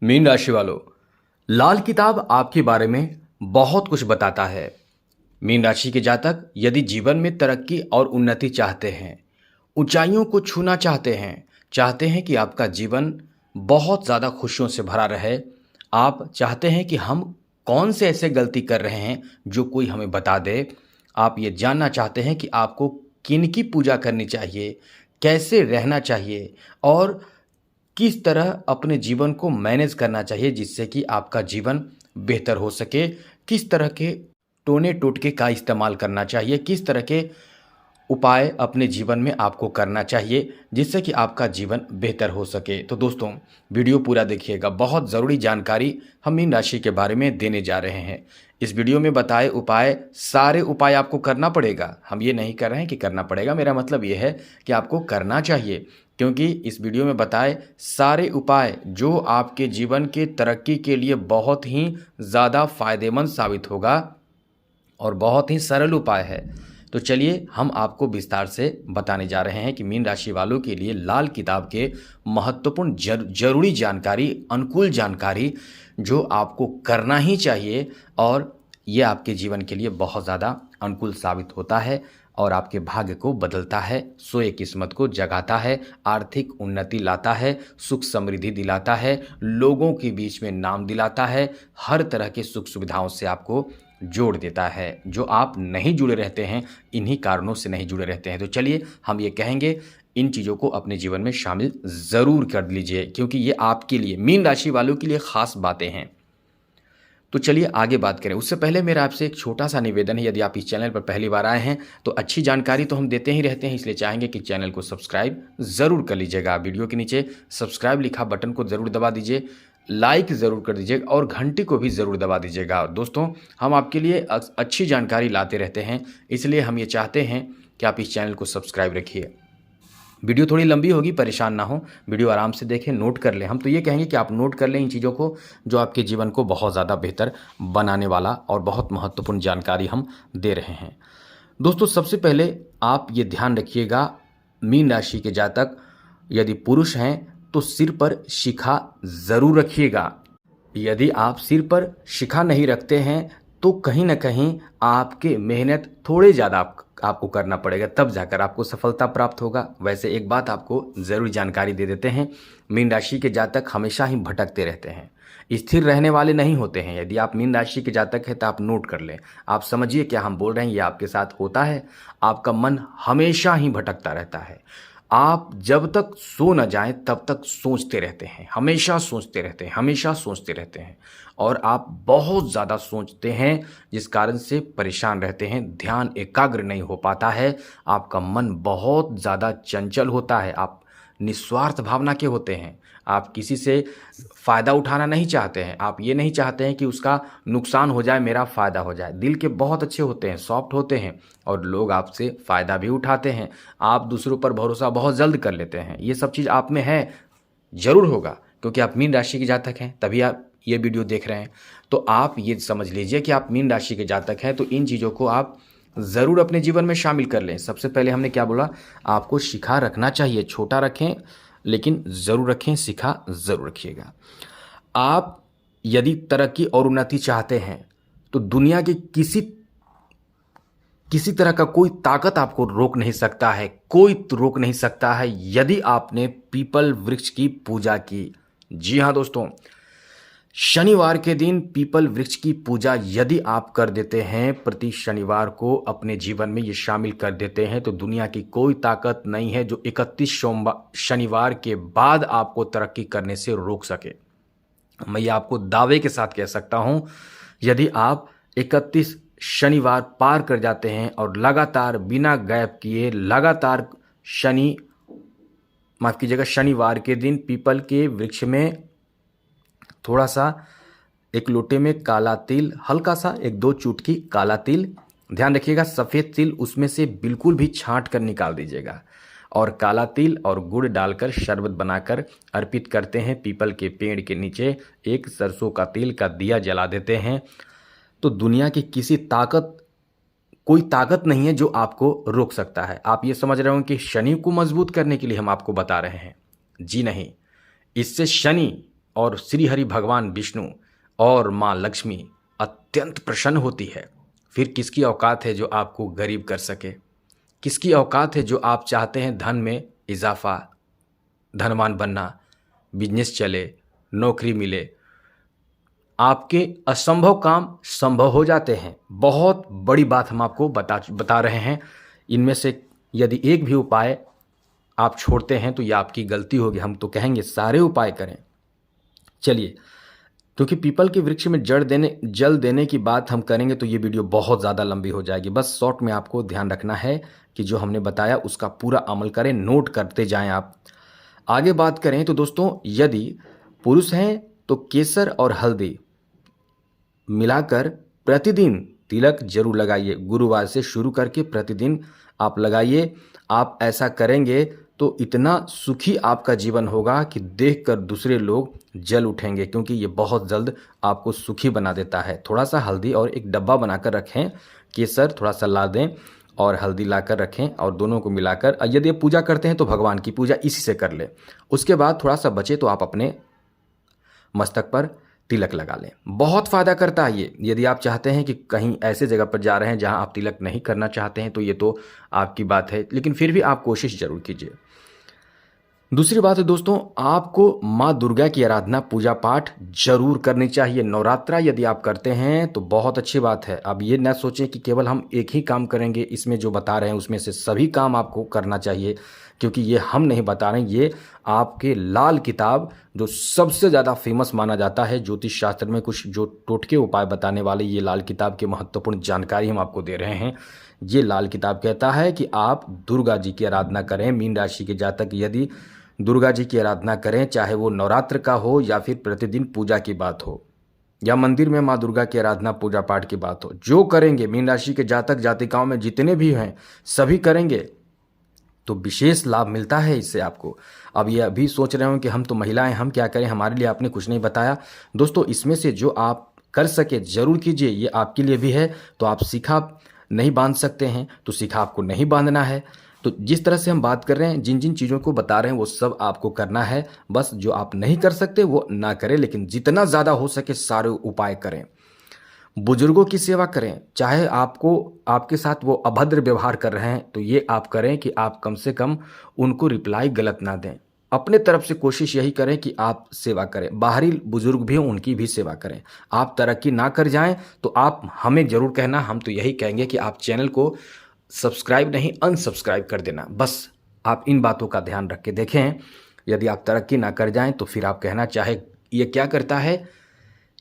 Mean राशि वालों, लाल किताब आपके बारे में बहुत कुछ बताता है। मीन राशि के जातक यदि जीवन में तरक्की और उन्नति चाहते हैं, ऊंचाइयों को छूना चाहते हैं कि आपका जीवन बहुत ज़्यादा खुशियों से भरा रहे। आप चाहते हैं कि हम कौन से ऐसे गलती कर रहे हैं जो कोई हमें बता दे। आप ये जानना चाहते हैं कि आपको किनकी पूजा करनी चाहिए, कैसे रहना चाहिए और किस तरह अपने जीवन को मैनेज करना चाहिए जिससे कि आपका जीवन बेहतर हो सके। किस तरह के टोने टोटके का इस्तेमाल करना चाहिए, किस तरह के उपाय अपने जीवन में आपको करना चाहिए जिससे कि आपका जीवन बेहतर हो सके। तो दोस्तों, वीडियो पूरा देखिएगा, बहुत ज़रूरी जानकारी हम मीन राशि के बारे में देने जा रहे हैं। इस वीडियो में बताए उपाय, सारे उपाय आपको करना पड़ेगा। हम ये नहीं कर रहे हैं कि करना पड़ेगा, मेरा मतलब ये है कि आपको करना चाहिए, क्योंकि इस वीडियो में बताए सारे उपाय जो आपके जीवन के तरक्की के लिए बहुत ही ज़्यादा फायदेमंद साबित होगा और बहुत ही सरल उपाय है। तो चलिए हम आपको विस्तार से बताने जा रहे हैं कि मीन राशि वालों के लिए लाल किताब के महत्वपूर्ण जरूरी जानकारी, अनुकूल जानकारी जो आपको करना ही चाहिए और ये आपके जीवन के लिए बहुत ज़्यादा अनुकूल साबित होता है और आपके भाग्य को बदलता है, सोए किस्मत को जगाता है, आर्थिक उन्नति लाता है, सुख समृद्धि दिलाता है, लोगों के बीच में नाम दिलाता है, हर तरह के सुख सुविधाओं से आपको जोड़ देता है। जो आप नहीं जुड़े रहते हैं, इन्हीं कारणों से नहीं जुड़े रहते हैं। तो चलिए हम ये कहेंगे, इन चीज़ों को अपने जीवन में शामिल ज़रूर कर लीजिए, क्योंकि ये आपके लिए, मीन राशि वालों के लिए ख़ास बातें हैं। तो चलिए आगे बात करें। उससे पहले मेरा आपसे एक छोटा सा निवेदन है, यदि आप इस चैनल पर पहली बार आए हैं तो अच्छी जानकारी तो हम देते ही रहते हैं, इसलिए चाहेंगे कि चैनल को सब्सक्राइब ज़रूर कर लीजिएगा। वीडियो के नीचे सब्सक्राइब लिखा बटन को ज़रूर दबा दीजिए, लाइक ज़रूर कर दीजिएगा और घंटी को भी ज़रूर दबा दीजिएगा। दोस्तों, हम आपके लिए अच्छी जानकारी लाते रहते हैं, इसलिए हम ये चाहते हैं कि आप इस चैनल को सब्सक्राइब रखिए। वीडियो थोड़ी लंबी होगी, परेशान ना हो, वीडियो आराम से देखें, नोट कर लें। हम तो ये कहेंगे कि आप नोट कर लें इन चीज़ों को जो आपके जीवन को बहुत ज़्यादा बेहतर बनाने वाला और बहुत महत्वपूर्ण जानकारी हम दे रहे हैं। दोस्तों, सबसे पहले आप ये ध्यान रखिएगा, मीन राशि के जातक यदि पुरुष हैं तो सिर पर शिखा ज़रूर रखिएगा। यदि आप सिर पर शिखा नहीं रखते हैं तो कहीं ना कहीं आपके मेहनत थोड़े ज़्यादा आपको करना पड़ेगा, तब जाकर आपको सफलता प्राप्त होगा। वैसे एक बात आपको ज़रूरी जानकारी दे देते हैं, मीन राशि के जातक हमेशा ही भटकते रहते हैं, स्थिर रहने वाले नहीं होते हैं। यदि आप मीन राशि के जातक हैं तो आप नोट कर लें, आप समझिए क्या हम बोल रहे हैं, ये आपके साथ होता है। आपका मन हमेशा ही भटकता रहता है। आप जब तक सो न जाएं तब तक सोचते रहते हैं, हमेशा सोचते रहते हैं, हमेशा सोचते रहते हैं और आप बहुत ज़्यादा सोचते हैं, जिस कारण से परेशान रहते हैं, ध्यान एकाग्र नहीं हो पाता है, आपका मन बहुत ज़्यादा चंचल होता है, आप निस्वार्थ भावना के होते हैं, आप किसी से फ़ायदा उठाना नहीं चाहते हैं, आप ये नहीं चाहते हैं कि उसका नुकसान हो जाए, मेरा फ़ायदा हो जाए। दिल के बहुत अच्छे होते हैं, सॉफ्ट होते हैं और लोग आपसे फ़ायदा भी उठाते हैं। आप दूसरों पर भरोसा बहुत जल्द कर लेते हैं। ये सब चीज़ आप में है, ज़रूर होगा, क्योंकि आप मीन राशि के जातक हैं, तभी आप ये वीडियो देख रहे हैं। तो आप ये समझ लीजिए कि आप मीन राशि के जातक हैं, तो इन चीज़ों को आप ज़रूर अपने जीवन में शामिल कर लें। सबसे पहले हमने क्या बोला, आपको शिखा रखना चाहिए, छोटा रखें लेकिन ज़रूर रखें, शिखा ज़रूर रखिएगा। आप यदि तरक्की और उन्नति चाहते हैं तो दुनिया की किसी तरह का कोई ताकत आपको रोक नहीं सकता है, कोई रोक नहीं सकता है यदि आपने पीपल वृक्ष की पूजा की। जी हाँ दोस्तों, शनिवार के दिन पीपल वृक्ष की पूजा यदि आप कर देते हैं, प्रति शनिवार को अपने जीवन में ये शामिल कर देते हैं, तो दुनिया की कोई ताकत नहीं है जो 31 शनिवार के बाद आपको तरक्की करने से रोक सके। मैं ये आपको दावे के साथ कह सकता हूं, यदि आप 31 शनिवार पार कर जाते हैं और लगातार बिना गैप किए लगातार शनिवार के दिन पीपल के वृक्ष में थोड़ा सा एक लोटे में काला तिल, हल्का सा 1-2 चुटकी काला तिल, ध्यान रखिएगा सफ़ेद तिल उसमें से बिल्कुल भी छांट कर निकाल दीजिएगा, और काला तिल और गुड़ डालकर शरबत बनाकर अर्पित करते हैं पीपल के पेड़ के नीचे, एक सरसों का तेल का दिया जला देते हैं, तो दुनिया की कोई ताकत नहीं है जो आपको रोक सकता है। आप ये समझ रहे हो कि शनि को मजबूत करने के लिए हम आपको बता रहे हैं, जी नहीं, इससे शनि और श्री हरि भगवान विष्णु और माँ लक्ष्मी अत्यंत प्रसन्न होती है, फिर किसकी औकात है जो आपको गरीब कर सके? किसकी औकात है जो आप चाहते हैं धन में इजाफा, धनवान बनना, बिजनेस चले, नौकरी मिले, आपके असंभव काम संभव हो जाते हैं। बहुत बड़ी बात हम आपको बता रहे हैं। इनमें से यदि एक भी उपाय आप छोड़ते हैं तो यह आपकी गलती होगी। हम तो कहेंगे सारे उपाय करें। चलिए, क्योंकि पीपल के वृक्ष में जल देने की बात हम करेंगे तो ये वीडियो बहुत ज़्यादा लंबी हो जाएगी। बस शॉर्ट में आपको ध्यान रखना है कि जो हमने बताया उसका पूरा अमल करें, नोट करते जाएं आप। आगे बात करें तो दोस्तों, यदि पुरुष हैं तो केसर और हल्दी मिलाकर प्रतिदिन तिलक जरूर लगाइए। गुरुवार से शुरू करके प्रतिदिन आप लगाइए। आप ऐसा करेंगे तो इतना सुखी आपका जीवन होगा कि देखकर दूसरे लोग जल उठेंगे, क्योंकि ये बहुत जल्द आपको सुखी बना देता है। थोड़ा सा हल्दी और एक डब्बा बनाकर रखें, केसर थोड़ा सा ला दें और हल्दी लाकर रखें और दोनों को मिलाकर, यदि आप पूजा करते हैं तो भगवान की पूजा इसी से कर लें। उसके बाद थोड़ा सा बचे तो आप अपने मस्तक पर तिलक लगा लें। बहुत फ़ायदा करता है ये। यदि आप चाहते हैं कि कहीं ऐसे जगह पर जा रहे हैं जहां आप तिलक नहीं करना चाहते हैं तो ये तो आपकी बात है, लेकिन फिर भी आप कोशिश जरूर कीजिए। दूसरी बात है दोस्तों, आपको माँ दुर्गा की आराधना पूजा पाठ जरूर करनी चाहिए। नवरात्रा यदि आप करते हैं तो बहुत अच्छी बात है। अब ये ना सोचें कि केवल हम एक ही काम करेंगे, इसमें जो बता रहे हैं उसमें से सभी काम आपको करना चाहिए, क्योंकि ये हम नहीं बता रहे हैं, ये आपके लाल किताब जो सबसे ज़्यादा फेमस माना जाता है ज्योतिष शास्त्र में, कुछ जो टोटके उपाय बताने वाले ये लाल किताब की महत्वपूर्ण जानकारी हम आपको दे रहे हैं। ये लाल किताब कहता है कि आप दुर्गा जी की आराधना करें। मीन राशि के जातक यदि दुर्गा जी की आराधना करें, चाहे वो नवरात्र का हो या फिर प्रतिदिन पूजा की बात हो या मंदिर में माँ दुर्गा की आराधना पूजा पाठ की बात हो, जो करेंगे मीन राशि के जातक जातिकाओं में जितने भी हैं सभी करेंगे तो विशेष लाभ मिलता है इससे आपको। अब ये अभी सोच रहे हो कि हम तो महिलाएं, हम क्या करें, हमारे लिए आपने कुछ नहीं बताया। दोस्तों, इसमें से जो आप कर सके जरूर कीजिए, ये आपके लिए भी है। तो आप शिखा नहीं बांध सकते हैं तो शिखा आपको नहीं बांधना है। तो जिस तरह से हम बात कर रहे हैं, जिन जिन चीज़ों को बता रहे हैं वो सब आपको करना है। बस जो आप नहीं कर सकते वो ना करें, लेकिन जितना ज़्यादा हो सके सारे उपाय करें। बुजुर्गों की सेवा करें, चाहे आपके साथ वो अभद्र व्यवहार कर रहे हैं तो ये आप करें कि आप कम से कम उनको रिप्लाई गलत ना दें। अपने तरफ से कोशिश यही करें कि आप सेवा करें। बाहरी बुजुर्ग भी हों, उनकी भी सेवा करें। आप तरक्की ना कर जाएं तो आप हमें जरूर कहना। हम तो यही कहेंगे कि आप चैनल को सब्सक्राइब नहीं अनसब्सक्राइब कर देना। बस आप इन बातों का ध्यान रख के देखें। यदि आप तरक्की ना कर जाएं तो फिर आप कहना चाहे ये क्या करता है,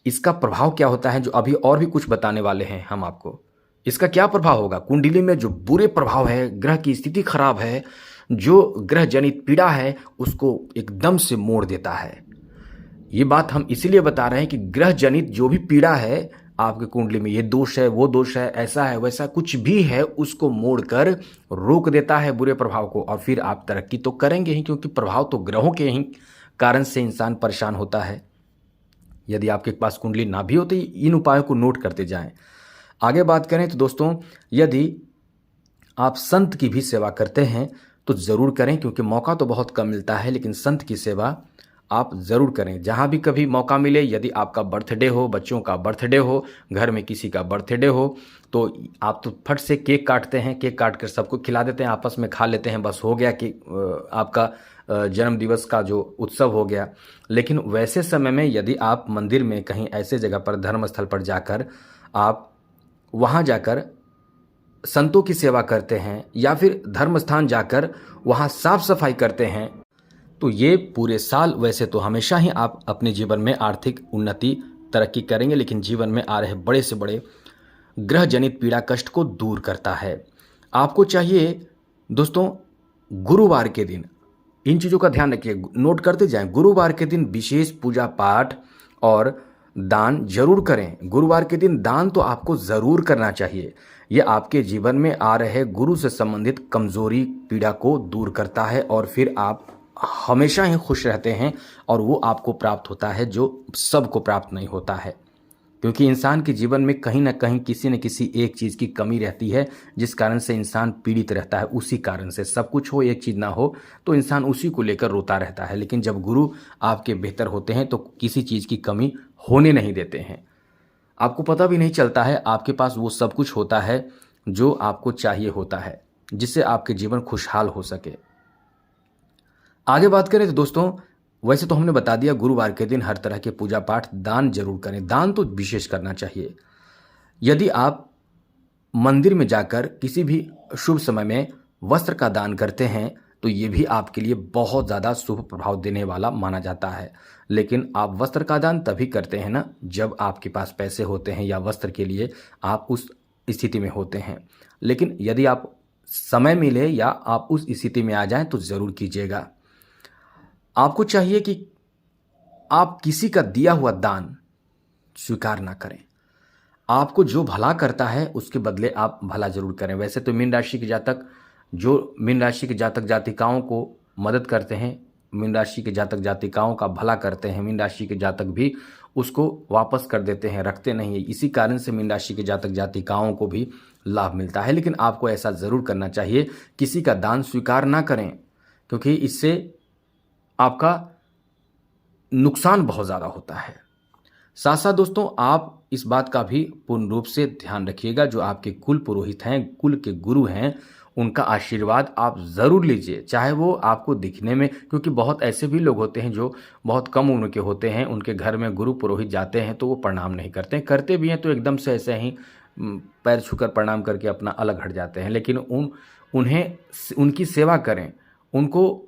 इसका प्रभाव क्या होता है, जो अभी और भी कुछ बताने वाले हैं हम आपको। इसका क्या प्रभाव होगा कुंडली में, जो बुरे प्रभाव है, ग्रह की स्थिति खराब है, जो ग्रह जनित पीड़ा है उसको एकदम से मोड़ देता है। ये बात हम इसीलिए बता रहे हैं कि ग्रह जनित जो भी पीड़ा है आपके कुंडली में, ये दोष है, वो दोष है, ऐसा है, वैसा कुछ भी है, उसको मोड़कर रोक देता है बुरे प्रभाव को। और फिर आप तरक्की तो करेंगे ही, क्योंकि प्रभाव तो ग्रहों के ही कारण से इंसान परेशान होता है। यदि आपके पास कुंडली ना भी हो तो इन उपायों को नोट करते जाएं। आगे बात करें तो दोस्तों, यदि आप संत की भी सेवा करते हैं तो ज़रूर करें, क्योंकि मौका तो बहुत कम मिलता है, लेकिन संत की सेवा आप ज़रूर करें जहाँ भी कभी मौका मिले। यदि आपका बर्थडे हो, बच्चों का बर्थडे हो, घर में किसी का बर्थडे हो, तो आप तो फट से केक काटते हैं, केक काट कर सबको खिला देते हैं, आपस में खा लेते हैं, बस हो गया कि आपका जन्म दिवस का जो उत्सव हो गया। लेकिन वैसे समय में यदि आप मंदिर में कहीं ऐसे जगह पर, धर्म स्थल पर जाकर आप वहाँ जाकर संतों की सेवा करते हैं या फिर धर्म स्थान जाकर वहाँ साफ सफाई करते हैं, तो ये पूरे साल, वैसे तो हमेशा ही आप अपने जीवन में आर्थिक उन्नति तरक्की करेंगे, लेकिन जीवन में आ रहे बड़े से बड़े ग्रह जनित पीड़ा कष्ट को दूर करता है। आपको चाहिए दोस्तों, गुरुवार के दिन इन चीज़ों का ध्यान रखिए, नोट करते जाएं। गुरुवार के दिन विशेष पूजा पाठ और दान जरूर करें। गुरुवार के दिन दान तो आपको ज़रूर करना चाहिए। यह आपके जीवन में आ रहे गुरु से संबंधित कमजोरी पीड़ा को दूर करता है और फिर आप हमेशा ही खुश रहते हैं और वो आपको प्राप्त होता है जो सबको प्राप्त नहीं होता है। क्योंकि इंसान के जीवन में कहीं ना कहीं किसी न किसी एक चीज़ की कमी रहती है, जिस कारण से इंसान पीड़ित रहता है। उसी कारण से सब कुछ हो, एक चीज़ ना हो तो इंसान उसी को लेकर रोता रहता है। लेकिन जब गुरु आपके बेहतर होते हैं तो किसी चीज़ की कमी होने नहीं देते हैं। आपको पता भी नहीं चलता है, आपके पास वो सब कुछ होता है जो आपको चाहिए होता है, जिससे आपके जीवन खुशहाल हो सके। आगे बात करें तो दोस्तों, वैसे तो हमने बता दिया गुरुवार के दिन हर तरह के पूजा पाठ दान जरूर करें। दान तो विशेष करना चाहिए। यदि आप मंदिर में जाकर किसी भी शुभ समय में वस्त्र का दान करते हैं तो ये भी आपके लिए बहुत ज़्यादा शुभ प्रभाव देने वाला माना जाता है। लेकिन आप वस्त्र का दान तभी करते हैं ना जब आपके पास पैसे होते हैं या वस्त्र के लिए आप उस स्थिति में होते हैं। लेकिन यदि आप समय मिले या आप उस स्थिति में आ जाएं तो ज़रूर कीजिएगा। आपको चाहिए कि आप किसी का दिया हुआ दान स्वीकार ना करें। आपको जो भला करता है उसके बदले आप भला जरूर करें। वैसे तो मीन राशि के जातक जो मीन राशि के जातक जातिकाओं को मदद करते हैं, मीन राशि के जातक जातिकाओं का भला करते हैं, मीन राशि के जातक भी उसको वापस कर देते हैं, रखते नहीं है। इसी कारण से मीन राशि के जातक जातिकाओं को भी लाभ मिलता है। लेकिन आपको ऐसा ज़रूर करना चाहिए, किसी का दान स्वीकार ना करें, क्योंकि इससे आपका नुकसान बहुत ज़्यादा होता है। साथ साथ दोस्तों, आप इस बात का भी पूर्ण रूप से ध्यान रखिएगा, जो आपके कुल पुरोहित हैं, कुल के गुरु हैं, उनका आशीर्वाद आप ज़रूर लीजिए। चाहे वो आपको दिखने में, क्योंकि बहुत ऐसे भी लोग होते हैं जो बहुत कम उम्र के होते हैं, उनके घर में गुरु पुरोहित जाते हैं तो वो प्रणाम नहीं करते हैं, करते भी हैं तो एकदम से ऐसे ही पैर छूकर प्रणाम करके अपना अलग हट जाते हैं। लेकिन उन्हें उनकी सेवा करें, उनको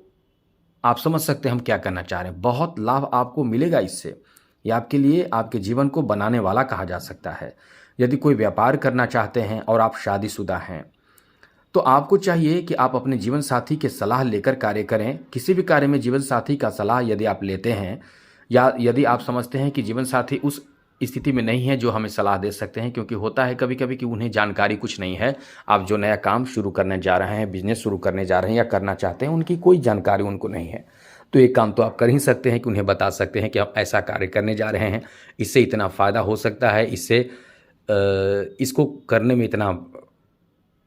आप समझ सकते हैं हम क्या करना चाह रहे हैं। बहुत लाभ आपको मिलेगा इससे। ये आपके लिए, आपके जीवन को बनाने वाला कहा जा सकता है। यदि कोई व्यापार करना चाहते हैं और आप शादीशुदा हैं तो आपको चाहिए कि आप अपने जीवन साथी के सलाह लेकर कार्य करें। किसी भी कार्य में जीवन साथी का सलाह यदि आप लेते हैं या यदि आप समझते हैं कि जीवन साथी उस स्थिति में नहीं है जो हमें सलाह दे सकते हैं, क्योंकि होता है कभी कभी कि उन्हें जानकारी कुछ नहीं है। आप जो नया काम शुरू करने जा रहे हैं, बिजनेस शुरू करने जा रहे हैं या करना चाहते हैं, उनकी कोई जानकारी उनको नहीं है, तो एक काम तो आप कर ही सकते हैं कि उन्हें बता सकते हैं कि आप ऐसा कार्य करने जा रहे हैं, इससे इतना फ़ायदा हो सकता है, इससे इसको करने में इतना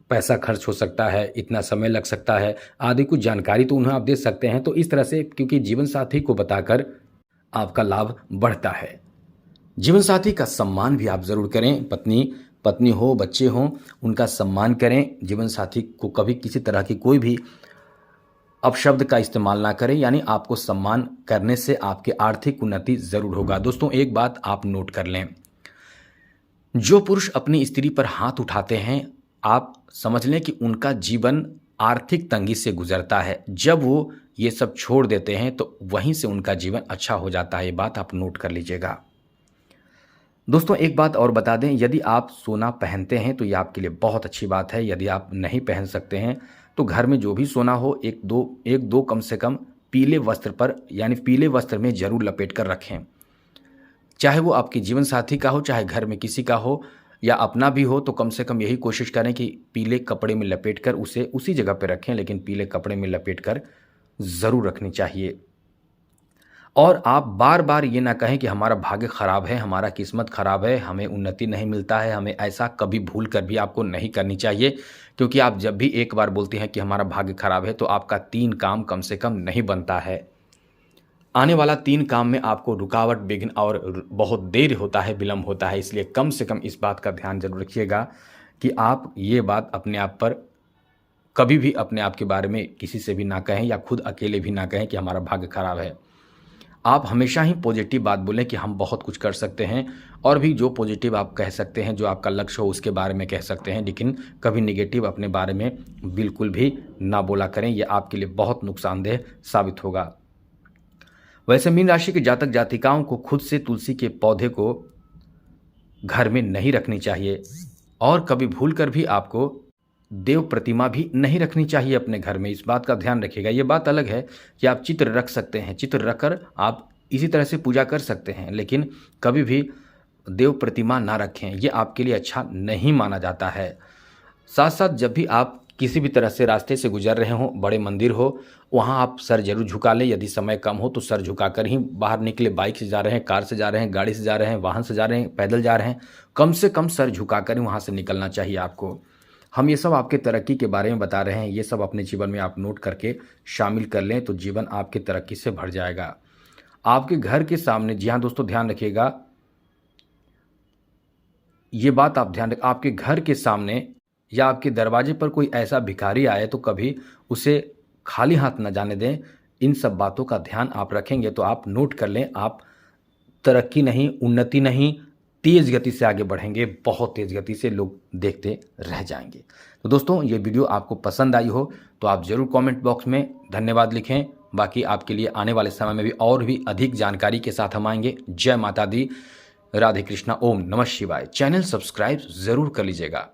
पैसा खर्च हो सकता है, इतना समय लग सकता है, आदि कुछ जानकारी तो उन्हें आप दे सकते हैं। तो इस तरह से, क्योंकि जीवन साथी को बताकर आपका लाभ बढ़ता है। जीवन साथी का सम्मान भी आप ज़रूर करें। पत्नी हो, बच्चे हों, उनका सम्मान करें। जीवन साथी को कभी किसी तरह की कोई भी अपशब्द का इस्तेमाल ना करें, यानी आपको सम्मान करने से आपकी आर्थिक उन्नति ज़रूर होगा। दोस्तों, एक बात आप नोट कर लें, जो पुरुष अपनी स्त्री पर हाथ उठाते हैं, आप समझ लें कि उनका जीवन आर्थिक तंगी से गुजरता है। जब वो ये सब छोड़ देते हैं तो वहीं से उनका जीवन अच्छा हो जाता है। ये बात आप नोट कर लीजिएगा। दोस्तों, एक बात और बता दें, यदि आप सोना पहनते हैं तो ये आपके लिए बहुत अच्छी बात है। यदि आप नहीं पहन सकते हैं तो घर में जो भी सोना हो, एक दो कम से कम पीले वस्त्र पर, यानी पीले वस्त्र में जरूर लपेट कर रखें। चाहे वो आपके जीवन साथी का हो, चाहे घर में किसी का हो या अपना भी हो, तो कम से कम यही कोशिश करें कि पीले कपड़े में लपेट कर उसे उसी जगह पर रखें, लेकिन पीले कपड़े में लपेट कर ज़रूर रखनी चाहिए। और आप बार बार ये ना कहें कि हमारा भाग्य खराब है, हमारा किस्मत खराब है, हमें उन्नति नहीं मिलता है, हमें ऐसा कभी भूल कर भी आपको नहीं करनी चाहिए। क्योंकि आप जब भी एक बार बोलते हैं कि हमारा भाग्य खराब है तो आपका 3 काम कम से कम नहीं बनता है। आने वाला 3 काम में आपको रुकावट, विघ्न और बहुत देर होता है, विलम्ब होता है। इसलिए कम से कम इस बात का ध्यान जरूर रखिएगा कि आप ये बात अपने आप पर कभी भी अपने आप के बारे में किसी से भी ना कहें या खुद अकेले भी ना कहें कि हमारा भाग्य खराब है। आप हमेशा ही पॉजिटिव बात बोलें कि हम बहुत कुछ कर सकते हैं, और भी जो पॉजिटिव आप कह सकते हैं, जो आपका लक्ष्य हो उसके बारे में कह सकते हैं, लेकिन कभी नेगेटिव अपने बारे में बिल्कुल भी ना बोला करें। यह आपके लिए बहुत नुकसानदेह साबित होगा। वैसे मीन राशि के जातक जातिकाओं को खुद से तुलसी के पौधे को घर में नहीं रखनी चाहिए, और कभी भूल कर भी आपको देव प्रतिमा भी नहीं रखनी चाहिए अपने घर में। इस बात का ध्यान रखिएगा। ये बात अलग है कि आप चित्र रख सकते हैं, चित्र रखकर आप इसी तरह से पूजा कर सकते हैं, लेकिन कभी भी देव प्रतिमा ना रखें, ये आपके लिए अच्छा नहीं माना जाता है। साथ साथ जब भी आप किसी भी तरह से रास्ते से गुजर रहे हों, बड़े मंदिर हो, वहाँ आप सर जरूर झुका लें। यदि समय कम हो तो सर झुकाकर ही बाहर निकले। बाइक से जा रहे हैं, कार से जा रहे हैं, गाड़ी से जा रहे हैं, वाहन से जा रहे हैं, पैदल जा रहे हैं, कम से कम सर झुकाकर ही वहाँ से निकलना चाहिए आपको। हम ये सब आपके तरक्की के बारे में बता रहे हैं, ये सब अपने जीवन में आप नोट करके शामिल कर लें तो जीवन आपकी तरक्की से भर जाएगा। आपके घर के सामने, जी हाँ दोस्तों ध्यान रखिएगा, ये बात आप ध्यान रख, आपके घर के सामने या आपके दरवाजे पर कोई ऐसा भिखारी आए तो कभी उसे खाली हाथ न जाने दें। इन सब बातों का ध्यान आप रखेंगे तो आप नोट कर लें, आप तरक्की नहीं, उन्नति नहीं, तेज़ गति से आगे बढ़ेंगे। बहुत तेज़ गति से लोग देखते रह जाएंगे। तो दोस्तों ये वीडियो आपको पसंद आई हो तो आप ज़रूर कमेंट बॉक्स में धन्यवाद लिखें। बाकी आपके लिए आने वाले समय में भी और भी अधिक जानकारी के साथ हम आएंगे। जय माता दी, राधे कृष्णा, ओम नमः शिवाय। चैनल सब्सक्राइब ज़रूर कर लीजिएगा।